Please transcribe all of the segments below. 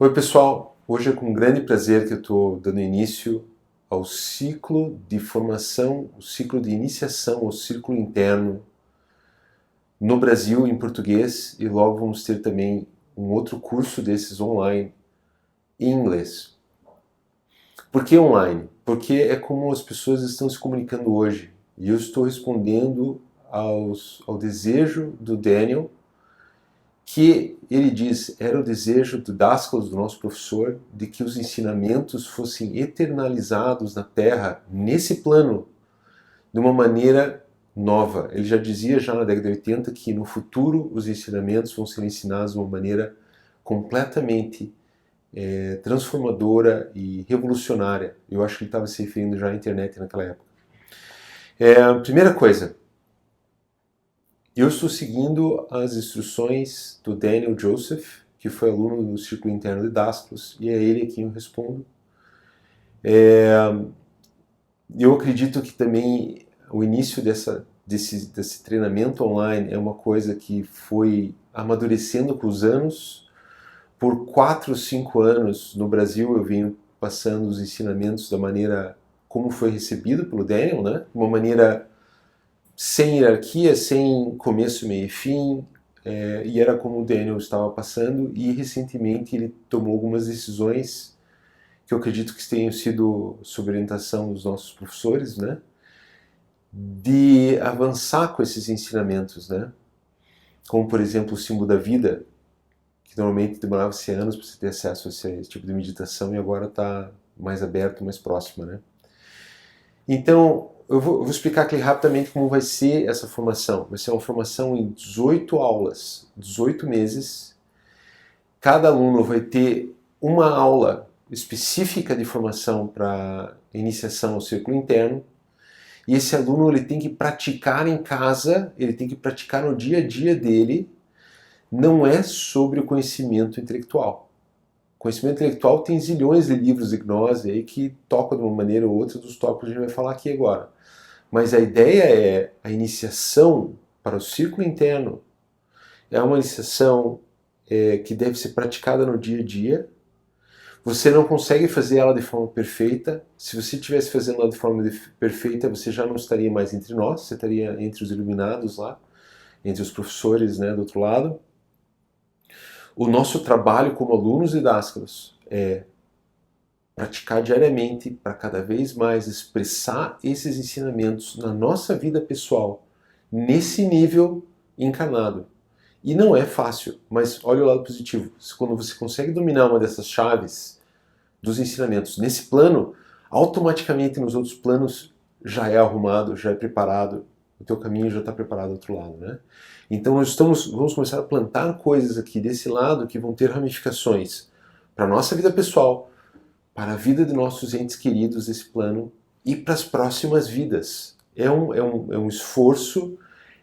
Oi pessoal, hoje é com grande prazer que eu estou dando início ao ciclo de formação, o ciclo de iniciação ao círculo interno no Brasil em português, e logo vamos ter também um outro curso desses online em inglês. Por que online? Porque é como as pessoas estão se comunicando hoje, e eu estou respondendo ao desejo do Daniel, que ele diz era o desejo do Dascalos, do nosso professor, de que os ensinamentos fossem eternalizados na Terra, nesse plano, de uma maneira nova. Ele já dizia, já na década de 80, que no futuro os ensinamentos vão ser ensinados de uma maneira completamente transformadora e revolucionária. Eu acho que ele estava se referindo já à internet naquela época. Primeira coisa, eu estou seguindo as instruções do Daniel Joseph, que foi aluno do Círculo Interno de Dascalos, e é ele a quem eu respondo. Eu acredito que também o início desse treinamento online é uma coisa que foi amadurecendo com os anos. Por 4 ou 5 anos no Brasil eu venho passando os ensinamentos da maneira como foi recebido pelo Daniel, né? Uma maneira sem hierarquia, sem começo, meio e fim, e era como o Daniel estava passando, e recentemente ele tomou algumas decisões que eu acredito que tenham sido sob orientação dos nossos professores, né, de avançar com esses ensinamentos, né, como por exemplo o símbolo da vida, que normalmente demorava-se anos para você ter acesso a esse tipo de meditação, e agora está mais aberto, mais próximo, né. Então, eu vou explicar aqui rapidamente como vai ser essa formação. Vai ser uma formação em 18 aulas, 18 meses. Cada aluno vai ter uma aula específica de formação para iniciação ao círculo interno. E esse aluno ele tem que praticar em casa, ele tem que praticar no dia a dia dele. Não é sobre o conhecimento intelectual. Conhecimento intelectual tem zilhões de livros de gnose aí que tocam de uma maneira ou outra dos tópicos que a gente vai falar aqui agora. Mas a ideia é a iniciação para o círculo interno. É uma iniciação que deve ser praticada no dia a dia. Você não consegue fazer ela de forma perfeita. Se você estivesse fazendo ela de forma perfeita, você já não estaria mais entre nós, você estaria entre os iluminados lá, entre os professores, né, do outro lado. O nosso trabalho como alunos didáscalos é praticar diariamente para cada vez mais expressar esses ensinamentos na nossa vida pessoal, nesse nível encarnado. E não é fácil, mas olha o lado positivo. Quando você consegue dominar uma dessas chaves dos ensinamentos nesse plano, automaticamente nos outros planos já é arrumado, já é preparado, o teu caminho já está preparado do outro lado, né? Então nós vamos começar a plantar coisas aqui desse lado que vão ter ramificações para a nossa vida pessoal, para a vida de nossos entes queridos desse plano e para as próximas vidas. É um esforço,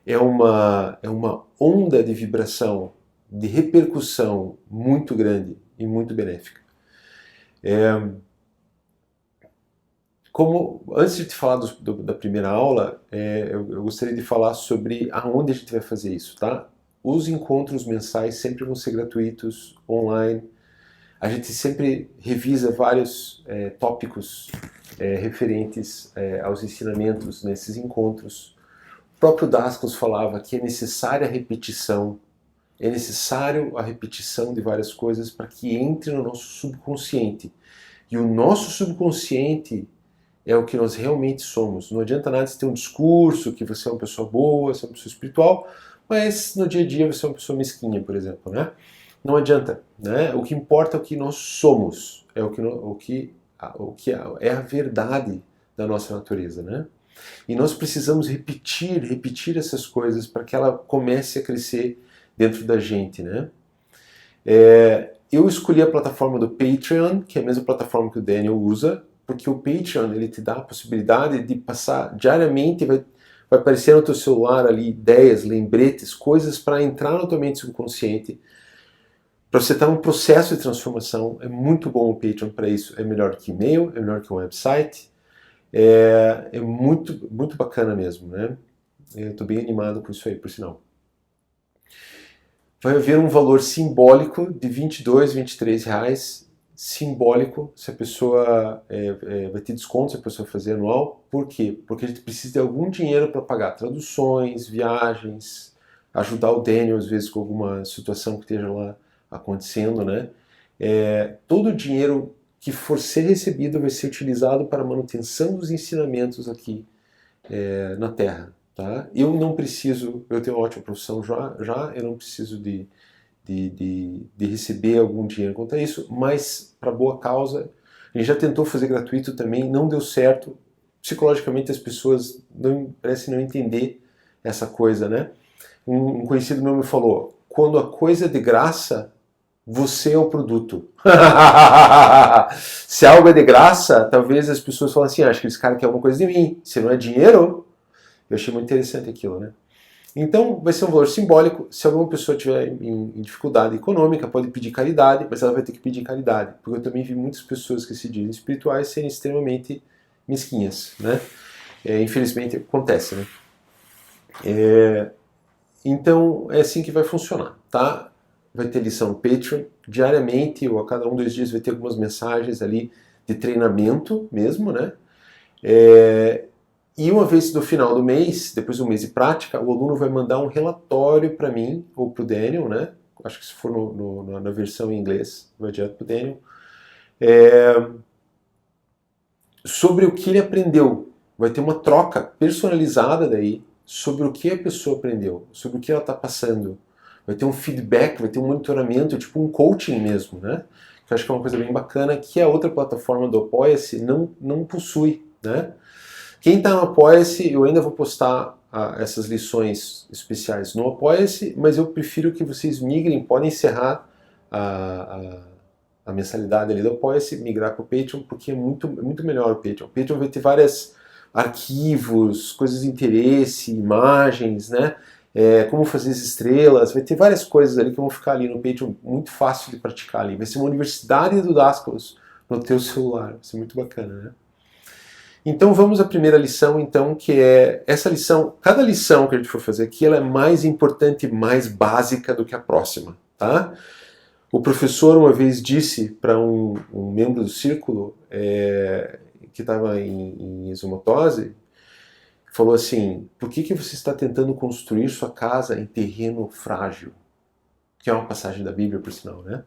é uma onda de vibração, de repercussão muito grande e muito benéfica. Antes de te falar da primeira aula, eu gostaria de falar sobre aonde a gente vai fazer isso, tá? Os encontros mensais sempre vão ser gratuitos, online. A gente sempre revisa vários tópicos referentes aos ensinamentos nesses encontros. O próprio Dascalos falava que é necessária a repetição, é necessário a repetição de várias coisas para que entre no nosso subconsciente. E o nosso subconsciente é o que nós realmente somos. Não adianta nada você ter um discurso que você é uma pessoa boa, você é uma pessoa espiritual, mas no dia a dia você é uma pessoa mesquinha, por exemplo, né? Não adianta, né? O que importa é o que nós somos, é o que é a verdade da nossa natureza, né? E nós precisamos repetir essas coisas para que ela comece a crescer dentro da gente, né? Eu escolhi a plataforma do Patreon, que é a mesma plataforma que o Daniel usa, porque o Patreon ele te dá a possibilidade de passar diariamente, vai aparecer no teu celular ali ideias, lembretes, coisas para entrar na tua mente subconsciente, para você estar num processo de transformação. É muito bom o Patreon para isso. É melhor que e-mail, é melhor que um website. É muito, muito bacana mesmo, né? Eu estou bem animado com isso aí, por sinal. vai haver um valor simbólico de R$ 22, R$ 23, simbólico, se a pessoa vai ter desconto se a pessoa fazer anual. Por quê? Porque a gente precisa de algum dinheiro para pagar traduções, viagens, ajudar o Daniel às vezes com alguma situação que esteja lá acontecendo, né? Todo o dinheiro que for ser recebido vai ser utilizado para a manutenção dos ensinamentos aqui na Terra. Tá? Eu não preciso, eu tenho uma ótima profissão já eu não preciso de receber algum dinheiro quanto a isso, mas para boa causa. A gente já tentou fazer gratuito também, não deu certo. Psicologicamente as pessoas parecem não entender essa coisa, né? Um conhecido meu me falou, quando a coisa é de graça, você é o produto. Se algo é de graça, talvez as pessoas falem assim, acho que esse cara quer alguma coisa de mim. Se não é dinheiro, eu achei muito interessante aquilo, né? Então, vai ser um valor simbólico. Se alguma pessoa tiver em dificuldade econômica, pode pedir caridade, mas ela vai ter que pedir caridade. Porque eu também vi muitas pessoas que se dizem espirituais serem extremamente mesquinhas, né? Infelizmente, acontece, né? Então, é assim que vai funcionar, tá? Vai ter lição no Patreon, diariamente, ou a cada 2 dias vai ter algumas mensagens ali de treinamento mesmo, né? E uma vez no final do mês, depois do mês de prática, o aluno vai mandar um relatório para mim, ou para o Daniel, né? Acho que se for na versão em inglês, vai direto para o Daniel, sobre o que ele aprendeu. Vai ter uma troca personalizada daí, sobre o que a pessoa aprendeu, sobre o que ela está passando. Vai ter um feedback, vai ter um monitoramento, tipo um coaching mesmo, né? Que eu acho que é uma coisa bem bacana, que a outra plataforma do Apoia-se não possui, né? Quem está no Apoia-se, eu ainda vou postar essas lições especiais no Apoia-se, mas eu prefiro que vocês migrem, podem encerrar a mensalidade ali do Apoia-se, migrar para o Patreon, porque é muito melhor o Patreon. O Patreon vai ter vários arquivos, coisas de interesse, imagens, né? Como fazer as estrelas, vai ter várias coisas ali que vão ficar ali no Patreon, muito fácil de praticar ali. Vai ser uma universidade do Dascalos no teu celular, vai ser muito bacana, né? Então vamos à primeira lição, então, que é essa lição. Cada lição que a gente for fazer aqui, ela é mais importante e mais básica do que a próxima, tá? O professor uma vez disse para um membro do círculo que estava em exumatose, falou assim, por que você está tentando construir sua casa em terreno frágil? Que é uma passagem da Bíblia, por sinal, né?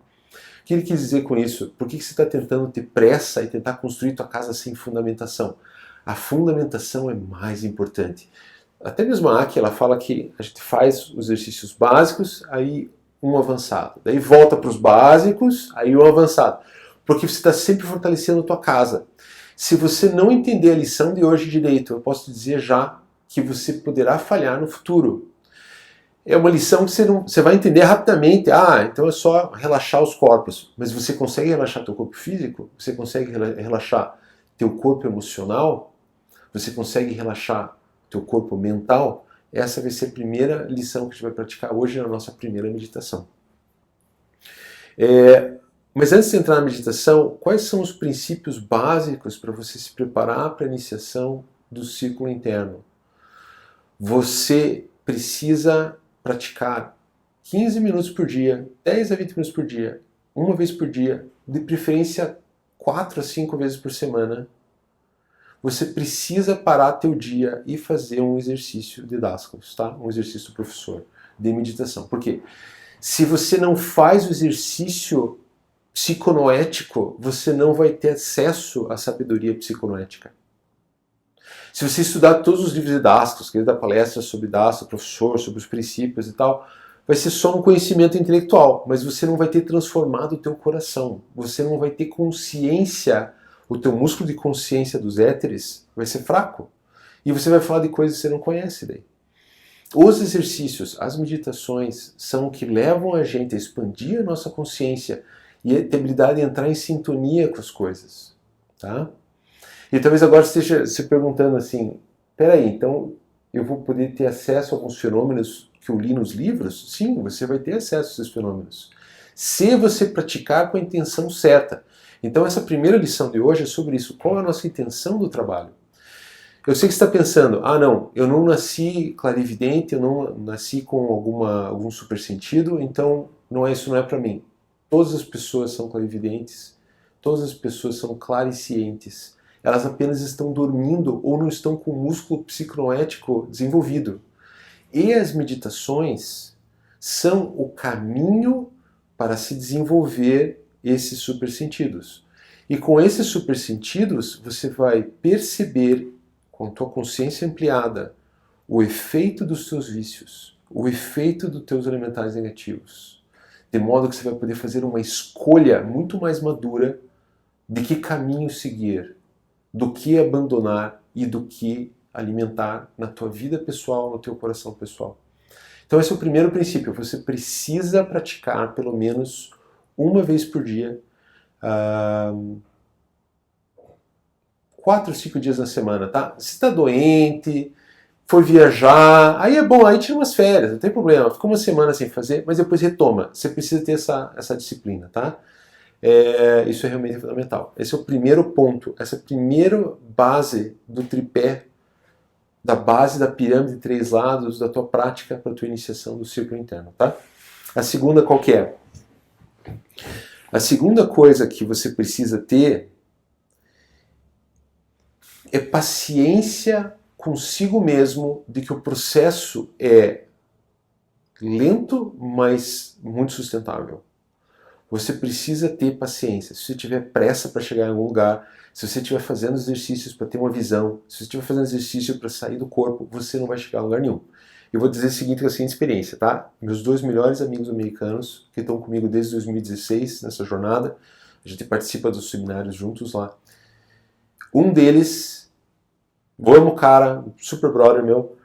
O que ele quis dizer com isso? Por que você está tentando ter pressa e tentar construir tua casa sem fundamentação? A fundamentação é mais importante. Até mesmo a Aki, ela fala que a gente faz os exercícios básicos, aí um avançado. Daí volta para os básicos, aí um avançado. Porque você está sempre fortalecendo a tua casa. Se você não entender a lição de hoje direito, eu posso te dizer já que você poderá falhar no futuro. É uma lição que você vai entender rapidamente. Então é só relaxar os corpos. Mas você consegue relaxar teu corpo físico? Você consegue relaxar teu corpo emocional? Você consegue relaxar teu corpo mental? Essa vai ser a primeira lição que a gente vai praticar hoje na nossa primeira meditação. Mas antes de entrar na meditação, quais são os princípios básicos para você se preparar para a iniciação do círculo interno? Você precisa praticar 15 minutos por dia, 10 a 20 minutos por dia, uma vez por dia, de preferência 4 a 5 vezes por semana. Você precisa parar teu dia e fazer um exercício de Dascalos, tá? Um exercício do professor de meditação. Por quê? Se você não faz o exercício psiconoético, você não vai ter acesso à sabedoria psiconoética. Se você estudar todos os livros de Dascalos, que ele dá palestras sobre Dascalos, professor, sobre os princípios e tal, vai ser só um conhecimento intelectual, mas você não vai ter transformado o teu coração. Você não vai ter consciência, o teu músculo de consciência dos éteres vai ser fraco. E você vai falar de coisas que você não conhece daí. Os exercícios, as meditações, são o que levam a gente a expandir a nossa consciência e a ter habilidade de entrar em sintonia com as coisas, tá? E talvez agora você esteja se perguntando assim, peraí, então eu vou poder ter acesso a alguns fenômenos que eu li nos livros? Sim, você vai ter acesso a esses fenômenos. Se você praticar com a intenção certa. Então essa primeira lição de hoje é sobre isso. Qual é a nossa intenção do trabalho? Eu sei que você está pensando, ah não, eu não nasci clarividente, eu não nasci com algum supersentido, então isso não é para mim. Todas as pessoas são clarividentes, todas as pessoas são claricientes. Elas apenas estão dormindo ou não estão com o músculo psiconoético desenvolvido. E as meditações são o caminho para se desenvolver esses supersentidos. E com esses supersentidos, você vai perceber, com tua consciência ampliada, o efeito dos teus vícios, o efeito dos teus elementares negativos. De modo que você vai poder fazer uma escolha muito mais madura de que caminho seguir, do que abandonar e do que alimentar na tua vida pessoal, no teu coração pessoal. Então esse é o primeiro princípio. Você precisa praticar pelo menos uma vez por dia, 4 ou 5 dias na semana, tá? Se está doente, foi viajar, aí é bom, aí tira umas férias, não tem problema. Fica uma semana sem fazer, mas depois retoma. Você precisa ter essa disciplina, tá? Isso é realmente fundamental. Esse é o primeiro ponto, essa é a primeira base do tripé, da base da pirâmide de 3 lados da tua prática para a tua iniciação do círculo interno, tá? A segunda qual que é? A segunda coisa que você precisa ter é paciência consigo mesmo de que o processo é lento, mas muito sustentável. Você precisa ter paciência. Se você tiver pressa para chegar em algum lugar, se você estiver fazendo exercícios para ter uma visão, se você estiver fazendo exercício para sair do corpo, você não vai chegar a lugar nenhum. Eu vou dizer o seguinte com a seguinte experiência, tá? Meus 2 melhores amigos americanos, que estão comigo desde 2016 nessa jornada, a gente participa dos seminários juntos lá. Um deles, amo o cara, super brother meu,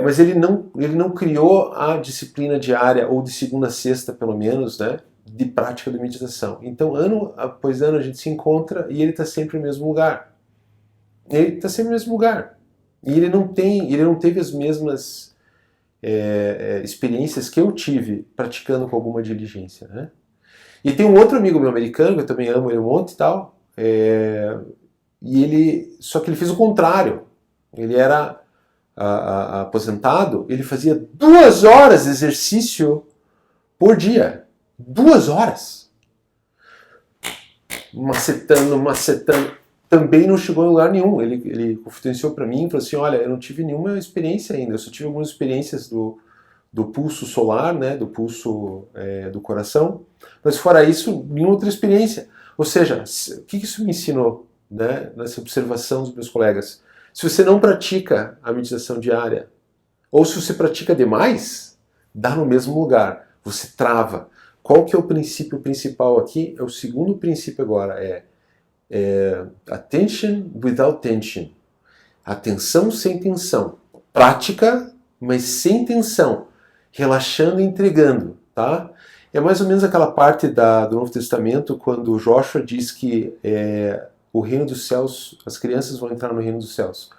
mas ele não criou a disciplina diária, ou de segunda a sexta pelo menos, né? De prática de meditação. Então, ano após ano, a gente se encontra e ele está sempre no mesmo lugar. Ele está sempre no mesmo lugar. E ele não teve as mesmas experiências que eu tive praticando com alguma diligência, né? E tem um outro amigo meu americano, que eu também amo ele um monte e tal, só que ele fez o contrário. Ele era aposentado, ele fazia 2 horas de exercício por dia. 2 horas. Macetando. Também não chegou em lugar nenhum. Ele confidenciou para mim e falou assim, olha, eu não tive nenhuma experiência ainda. Eu só tive algumas experiências do pulso solar, né, do pulso do coração. Mas fora isso, nenhuma outra experiência. Ou seja, o que isso me ensinou, né, nessa observação dos meus colegas? Se você não pratica a meditação diária, ou se você pratica demais, dá no mesmo lugar. Você trava. Qual que é o princípio principal aqui? É o segundo princípio agora, attention without tension. Atenção sem tensão. Prática, mas sem tensão. Relaxando e entregando, tá? É mais ou menos aquela parte do Novo Testamento, quando Joshua diz que o reino dos céus, as crianças vão entrar no reino dos céus.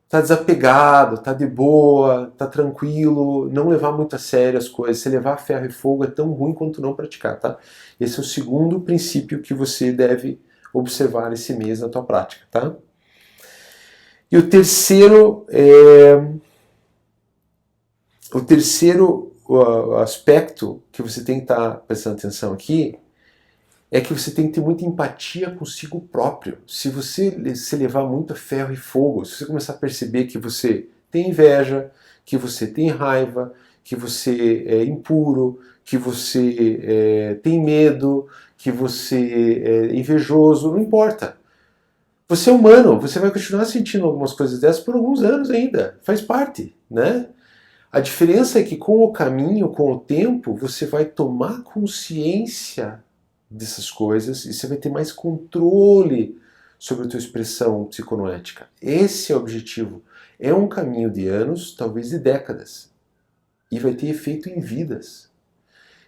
Tá desapegado, tá de boa, tá tranquilo, não levar muito a sério as coisas. Se levar a ferro e fogo é tão ruim quanto não praticar, tá? Esse é o segundo princípio que você deve observar esse mês na tua prática, tá? E o terceiro aspecto que você tem que estar prestando atenção aqui é que você tem que ter muita empatia consigo próprio. Se você se levar muito a ferro e fogo, se você começar a perceber que você tem inveja, que você tem raiva, que você é impuro, que você tem medo, que você é invejoso, não importa. Você é humano, você vai continuar sentindo algumas coisas dessas por alguns anos ainda, faz parte, né? A diferença é que com o caminho, com o tempo, você vai tomar consciência dessas coisas e você vai ter mais controle sobre a tua expressão psiconoética. Esse é o objetivo. É um caminho de anos, talvez de décadas. E vai ter efeito em vidas.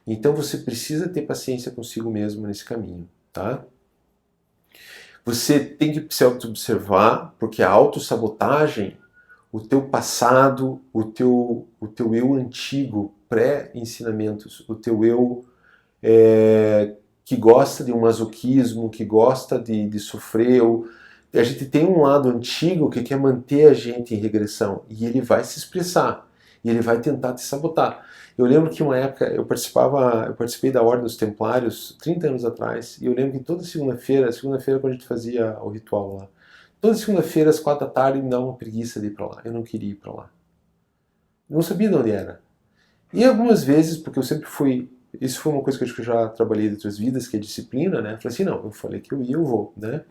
Então você precisa ter paciência consigo mesmo nesse caminho, tá? Você tem que se auto-observar, porque a autossabotagem, o teu passado, o teu eu antigo, pré-ensinamentos, o teu eu que gosta de um masoquismo, que gosta de sofrer, ou a gente tem um lado antigo que quer manter a gente em regressão e ele vai se expressar e ele vai tentar te sabotar. Eu lembro que uma época eu participei da Ordem dos Templários 30 anos atrás e eu lembro que toda segunda-feira quando a gente fazia o ritual lá, toda segunda-feira às 4 da tarde me dava uma preguiça de ir para lá. Eu não queria ir para lá. Eu não sabia de onde era. E algumas vezes, porque eu sempre fui, isso foi uma coisa que eu já trabalhei em outras vidas, que é disciplina, né? Eu falei assim, não, eu falei que eu ia, eu vou, né?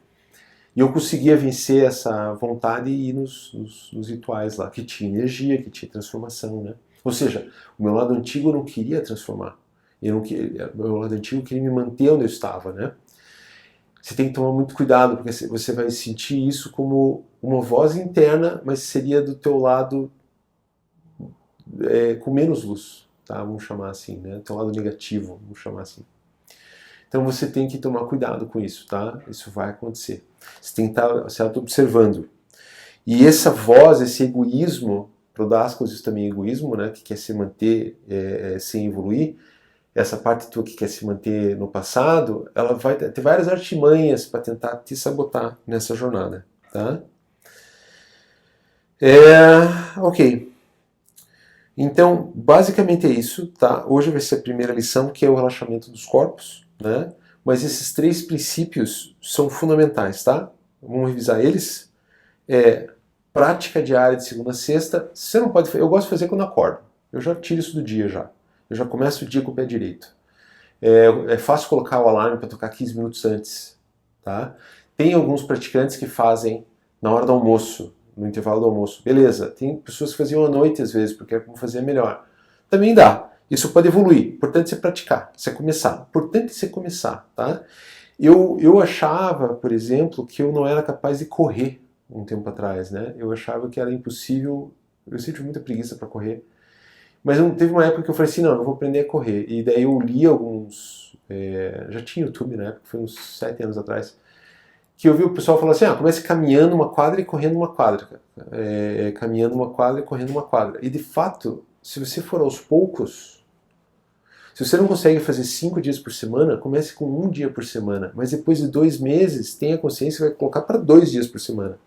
E eu conseguia vencer essa vontade e ir nos rituais lá, que tinha energia, que tinha transformação, né? Ou seja, o meu lado antigo eu não queria transformar. O meu lado antigo queria me manter onde eu estava, né? Você tem que tomar muito cuidado, porque você vai sentir isso como uma voz interna, mas seria do teu lado com menos luz, tá? Vamos chamar assim, né? Teu lado negativo, vamos chamar assim. Então você tem que tomar cuidado com isso, tá? Isso vai acontecer. Você tem que estar se auto-observando. E essa voz, esse egoísmo, Prodáscalos isso também é egoísmo, né? Que quer se manter sem evoluir, essa parte tua que quer se manter no passado, ela vai ter várias artimanhas para tentar te sabotar nessa jornada, tá? Ok. Então, basicamente é isso, tá? Hoje vai ser a primeira lição, que é o relaxamento dos corpos, né? Mas esses 3 princípios são fundamentais, tá? Vamos revisar eles. Prática diária de segunda a sexta. Você não pode, eu gosto de fazer quando acordo. Eu já tiro isso do dia já. Eu já começo o dia com o pé direito. É fácil colocar o alarme para tocar 15 minutos antes, tá? Tem alguns praticantes que fazem na hora do almoço, no intervalo do almoço. Beleza, tem pessoas que faziam à noite às vezes, porque é como fazer melhor. Também dá. Isso pode evoluir. Importante você praticar, você começar. Importante você começar, tá? Eu achava, por exemplo, que eu não era capaz de correr um tempo atrás, né? Eu achava que era impossível. Eu sempre tive muita preguiça para correr. Mas teve uma época que eu falei assim, não, eu vou aprender a correr. E daí eu li alguns... já tinha YouTube na época, foi uns 7 anos atrás, que eu vi o pessoal falando assim, comece caminhando uma quadra e correndo uma quadra. Caminhando uma quadra e correndo uma quadra. E de fato, se você for aos poucos, se você não consegue fazer 5 dias por semana, comece com 1 dia por semana. Mas depois de 2 meses, tenha consciência que vai colocar para 2 dias por semana.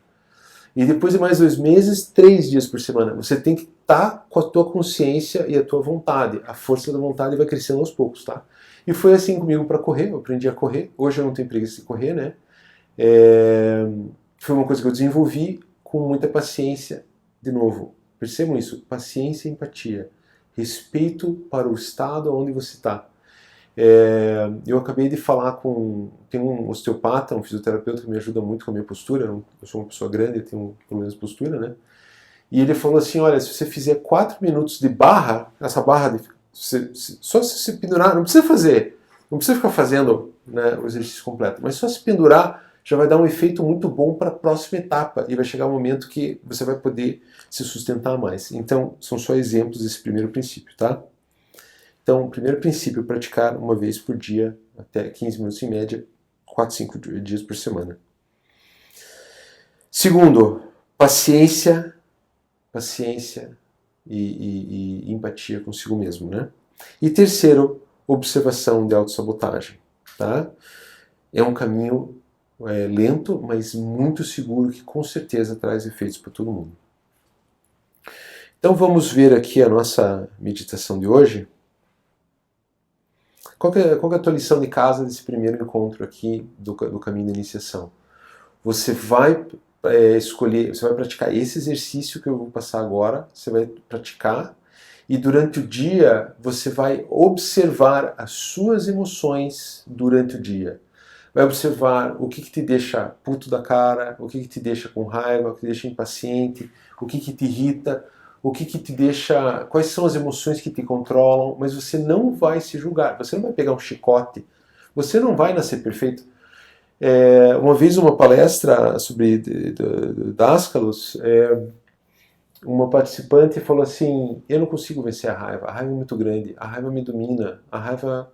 E depois de mais 2 meses, 3 dias por semana. Você tem que estar com a tua consciência e a tua vontade. A força da vontade vai crescendo aos poucos, tá? E foi assim comigo para correr. Eu aprendi a correr. Hoje eu não tenho preguiça de correr, né? Foi uma coisa que eu desenvolvi com muita paciência. De novo, percebam isso. Paciência e empatia. Respeito para o estado onde você está. Eu acabei de falar tem um osteopata, um fisioterapeuta que me ajuda muito com a minha postura. Eu sou uma pessoa grande, eu tenho problemas de postura, né? E ele falou assim, olha, se você fizer 4 minutos de barra, essa barra, só se você pendurar, não precisa ficar fazendo, né, o exercício completo, mas só se pendurar já vai dar um efeito muito bom para a próxima etapa e vai chegar um momento que você vai poder se sustentar mais. Então, são só exemplos desse primeiro princípio, tá? Então, o primeiro princípio, praticar uma vez por dia, até 15 minutos em média, 4, 5 dias por semana. Segundo, paciência e empatia consigo mesmo, né? E terceiro, observação de autossabotagem, tá? É um caminho lento, mas muito seguro, que com certeza traz efeitos para todo mundo. Então vamos ver aqui a nossa meditação de hoje. Qual que é a tua lição de casa desse primeiro encontro aqui do caminho da iniciação? Você vai escolher, você vai praticar esse exercício que eu vou passar agora, você vai praticar, e durante o dia você vai observar as suas emoções durante o dia. Vai observar o que te deixa puto da cara, o que te deixa com raiva, o que te deixa impaciente, o que te irrita, o que te deixa... Quais são as emoções que te controlam, mas você não vai se julgar, você não vai pegar um chicote, você não vai nascer perfeito. Uma vez uma palestra sobre Dáscalos, uma participante falou assim, eu não consigo vencer a raiva é muito grande, a raiva me domina, a raiva...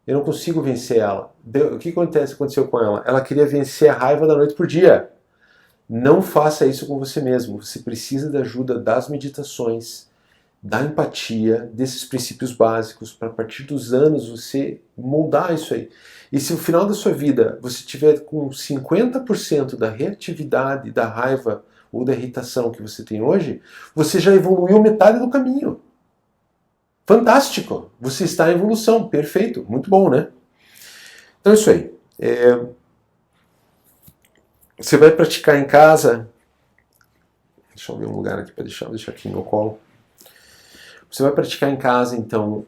Eu não consigo vencer ela. O que aconteceu com ela? Ela queria vencer a raiva da noite por dia. Não faça isso com você mesmo. Você precisa da ajuda das meditações, da empatia, desses princípios básicos, para a partir dos anos você moldar isso aí. E se no final da sua vida você tiver com 50% da reatividade, da raiva ou da irritação que você tem hoje, você já evoluiu metade do caminho. Fantástico! Você está em evolução, perfeito, muito bom, né? Então é isso aí. Você vai praticar em casa. Deixa eu ver um lugar aqui para deixar aqui no meu colo. Você vai praticar em casa, então,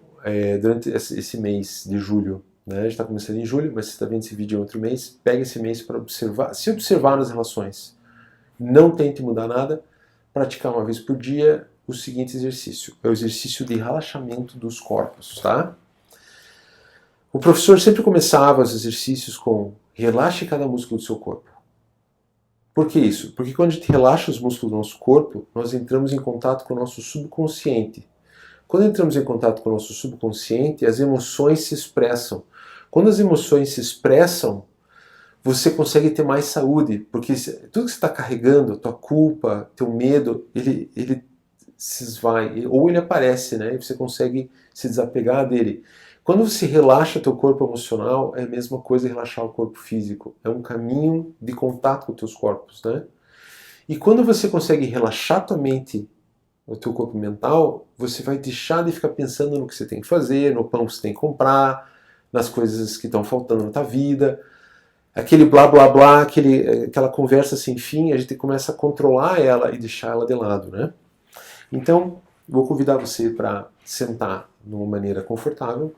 durante esse mês de julho. Né? A gente está começando em julho, mas você está vendo esse vídeo em outro mês. Pega esse mês para observar, se observar nas relações. Não tente mudar nada. Praticar uma vez por dia o seguinte exercício. É o exercício de relaxamento dos corpos, tá? O professor sempre começava os exercícios com relaxe cada músculo do seu corpo. Por que isso? Porque quando a gente relaxa os músculos do nosso corpo, nós entramos em contato com o nosso subconsciente. Quando entramos em contato com o nosso subconsciente, as emoções se expressam. Quando as emoções se expressam, você consegue ter mais saúde, porque tudo que você está carregando, tua culpa, teu medo, ele se esvai, ou ele aparece, né? E você consegue se desapegar dele. Quando você relaxa teu corpo emocional, é a mesma coisa relaxar o corpo físico. É um caminho de contato com os teus corpos, né? E quando você consegue relaxar tua mente, o teu corpo mental, você vai deixar de ficar pensando no que você tem que fazer, no pão que você tem que comprar, nas coisas que estão faltando na tua vida. Aquele blá blá blá, aquela conversa sem fim, a gente começa a controlar ela e deixar ela de lado, né? Então, vou convidar você para sentar de uma maneira confortável.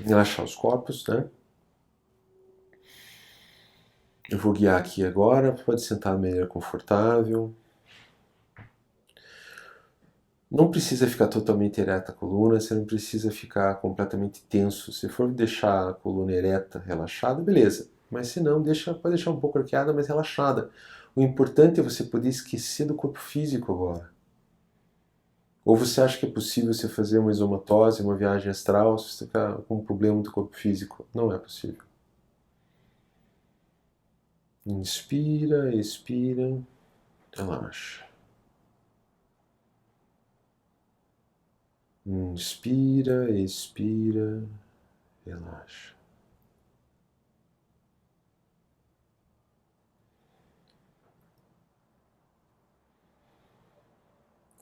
Relaxar os corpos, né? Eu vou guiar aqui agora, pode sentar de maneira confortável. Não precisa ficar totalmente ereta a coluna, você não precisa ficar completamente tenso. Se for deixar a coluna ereta, relaxada, beleza. Mas se não, pode deixar um pouco arqueada, mas relaxada. O importante é você poder esquecer do corpo físico agora. Ou você acha que é possível você fazer uma isomatose, uma viagem astral, se você ficar com um problema do corpo físico? Não é possível. Inspira, expira, relaxa. Inspira, expira, relaxa.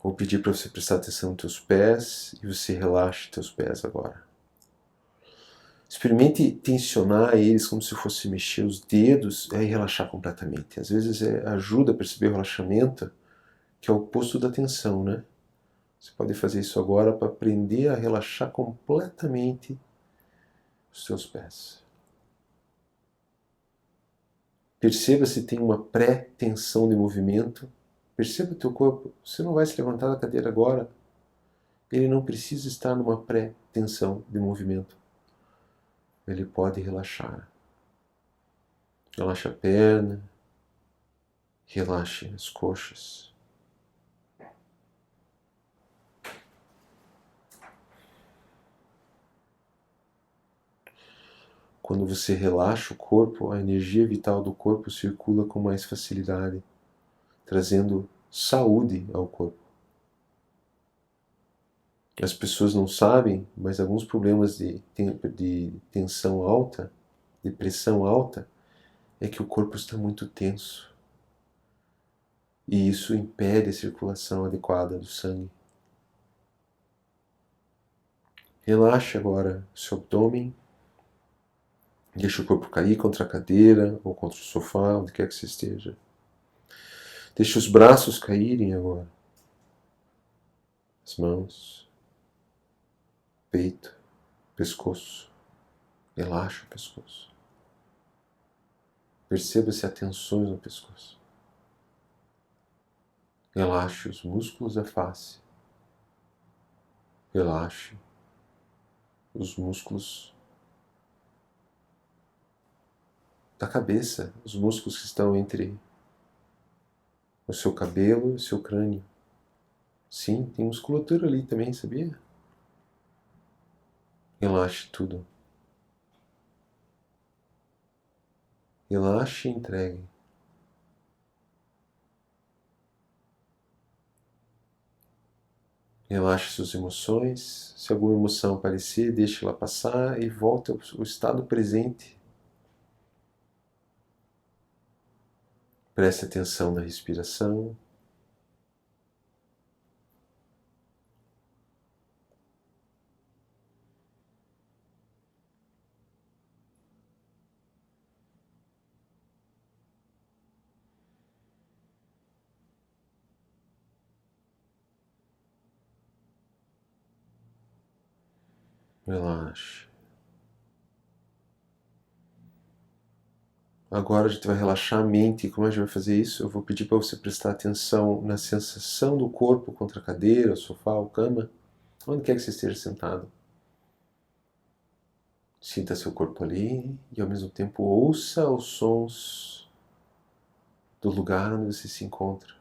Vou pedir para você prestar atenção nos teus pés e você relaxe teus pés agora. Experimente tensionar eles como se fosse mexer os dedos e relaxar completamente. Às vezes ajuda a perceber o relaxamento, que é o oposto da tensão, né? Você pode fazer isso agora para aprender a relaxar completamente os seus pés. Perceba se tem uma pré-tensão de movimento. Perceba o teu corpo. Você não vai se levantar da cadeira agora. Ele não precisa estar numa pré-tensão de movimento. Ele pode relaxar. Relaxa a perna. Relaxe as coxas. Quando você relaxa o corpo, a energia vital do corpo circula com mais facilidade, trazendo saúde ao corpo. As pessoas não sabem, mas alguns problemas de tensão alta, de pressão alta, é que o corpo está muito tenso. E isso impede a circulação adequada do sangue. Relaxe agora o seu abdômen. Deixe o corpo cair contra a cadeira ou contra o sofá, onde quer que você esteja. Deixe os braços caírem agora. As mãos, peito, pescoço. Relaxa o pescoço. Perceba se há tensões no pescoço. Relaxe os músculos da face. Relaxe os músculos da cabeça, os músculos que estão entre o seu cabelo e o seu crânio. Sim, tem musculatura ali também, sabia? Relaxe tudo. Relaxe e entregue. Relaxe suas emoções. Se alguma emoção aparecer, deixe ela passar e volte ao estado presente. Preste atenção na respiração. Relaxe. Agora a gente vai relaxar a mente. E como a gente vai fazer isso? Eu vou pedir para você prestar atenção na sensação do corpo contra a cadeira, o sofá, a cama, onde quer que você esteja sentado. Sinta seu corpo ali e ao mesmo tempo ouça os sons do lugar onde você se encontra.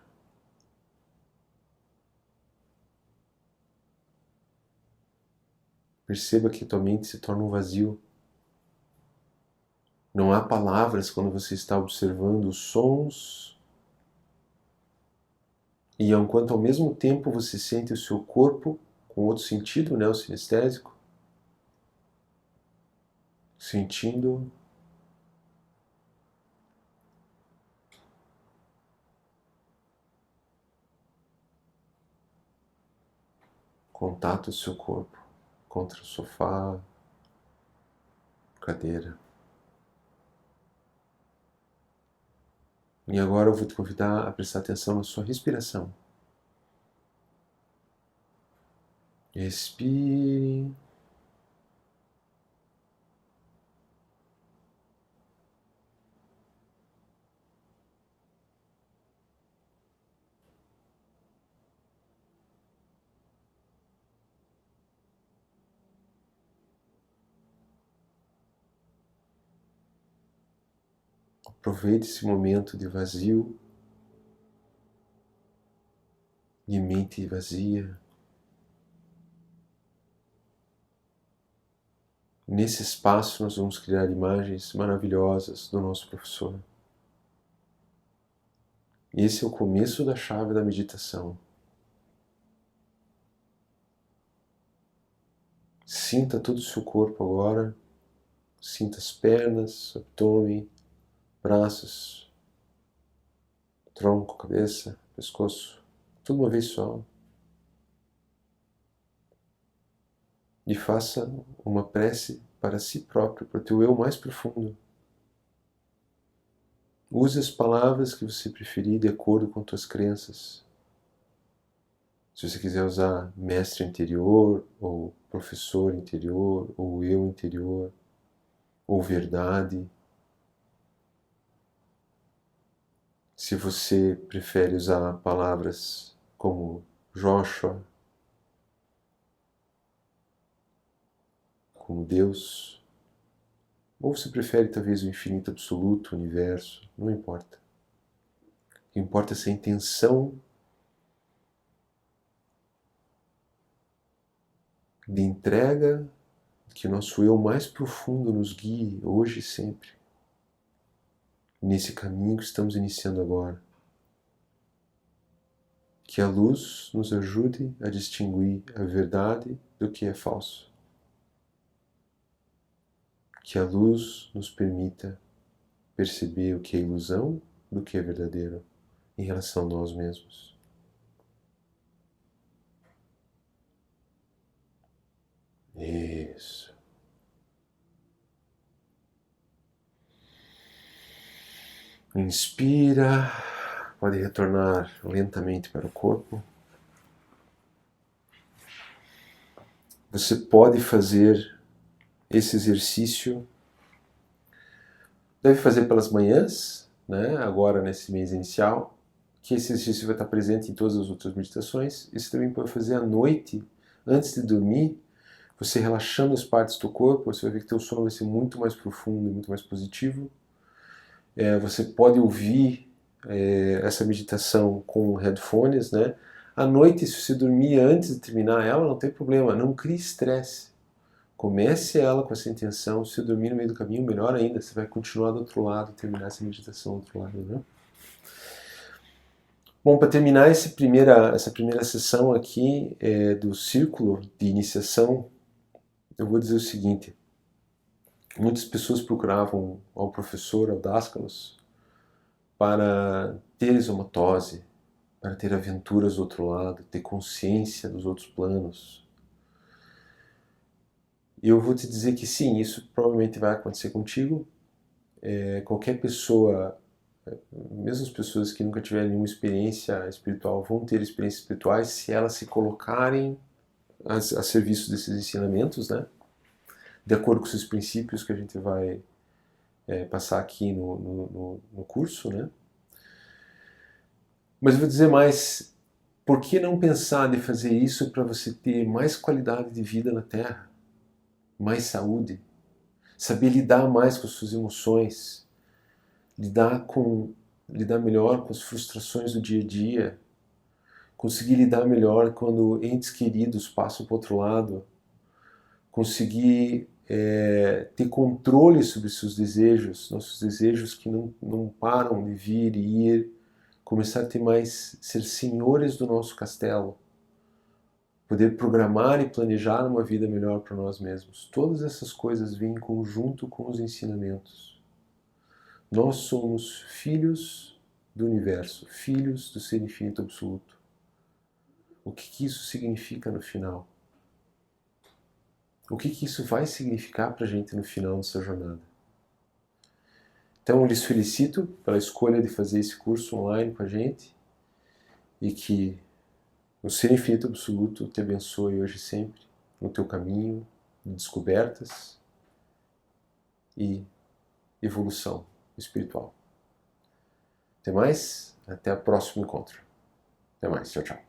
Perceba que tua mente se torna um vazio. Não há palavras quando você está observando os sons. E enquanto ao mesmo tempo você sente o seu corpo com outro sentido, o sinestésico, sentindo contato do seu corpo contra o sofá, cadeira. E agora eu vou te convidar a prestar atenção na sua respiração. Expire. Aproveite esse momento de vazio, de mente vazia. Nesse espaço nós vamos criar imagens maravilhosas do nosso professor. Esse é o começo da chave da meditação. Sinta todo o seu corpo agora. Sinta as pernas, abdômen, braços, tronco, cabeça, pescoço, tudo uma vez só. E faça uma prece para si próprio, para o teu eu mais profundo. Use as palavras que você preferir de acordo com tuas crenças. Se você quiser usar mestre interior, ou professor interior, ou eu interior, ou verdade. Se você prefere usar palavras como Joshua, como Deus, ou você prefere talvez o infinito absoluto, o universo, não importa. O que importa é essa intenção de entrega, que o nosso eu mais profundo nos guie hoje e sempre, nesse caminho que estamos iniciando agora. Que a luz nos ajude a distinguir a verdade do que é falso. Que a luz nos permita perceber o que é ilusão do que é verdadeiro em relação a nós mesmos. Isso. Inspira, pode retornar lentamente para o corpo. Você pode fazer esse exercício, deve fazer pelas manhãs, né? Agora nesse mês inicial, que esse exercício vai estar presente em todas as outras meditações. Esse também pode fazer à noite, antes de dormir, você relaxando as partes do corpo, você vai ver que teu sono vai ser muito mais profundo e muito mais positivo. Você pode ouvir essa meditação com headphones, né? À noite, se você dormir antes de terminar ela, não tem problema, não crie estresse. Comece ela com essa intenção. Se dormir no meio do caminho, melhor ainda, você vai continuar do outro lado, terminar essa meditação do outro lado, né? Bom, para terminar essa primeira sessão aqui do círculo de iniciação, eu vou dizer o seguinte. Muitas pessoas procuravam ao professor, ao Daskalos, para ter exomatose, para ter aventuras do outro lado, ter consciência dos outros planos. E eu vou te dizer que sim, isso provavelmente vai acontecer contigo. Qualquer pessoa, mesmo as pessoas que nunca tiveram nenhuma experiência espiritual, vão ter experiências espirituais se elas se colocarem a serviço desses ensinamentos, né? De acordo com esses princípios que a gente vai passar aqui no curso, né? Mas eu vou dizer mais, por que não pensar de fazer isso para você ter mais qualidade de vida na Terra, mais saúde, saber lidar mais com as suas emoções, lidar melhor com as frustrações do dia a dia, conseguir lidar melhor quando entes queridos passam para o outro lado, conseguir ter controle sobre seus desejos, nossos desejos que não param de vir e ir, começar a ter mais, ser senhores do nosso castelo, poder programar e planejar uma vida melhor para nós mesmos. Todas essas coisas vêm em conjunto com os ensinamentos. Nós somos filhos do universo, filhos do Ser Infinito Absoluto. O que isso significa no final? O que isso vai significar para a gente no final dessa jornada? Então, eu lhes felicito pela escolha de fazer esse curso online com a gente e que o Ser Infinito Absoluto te abençoe hoje e sempre no teu caminho de descobertas e evolução espiritual. Até mais, até o próximo encontro. Até mais, tchau, tchau.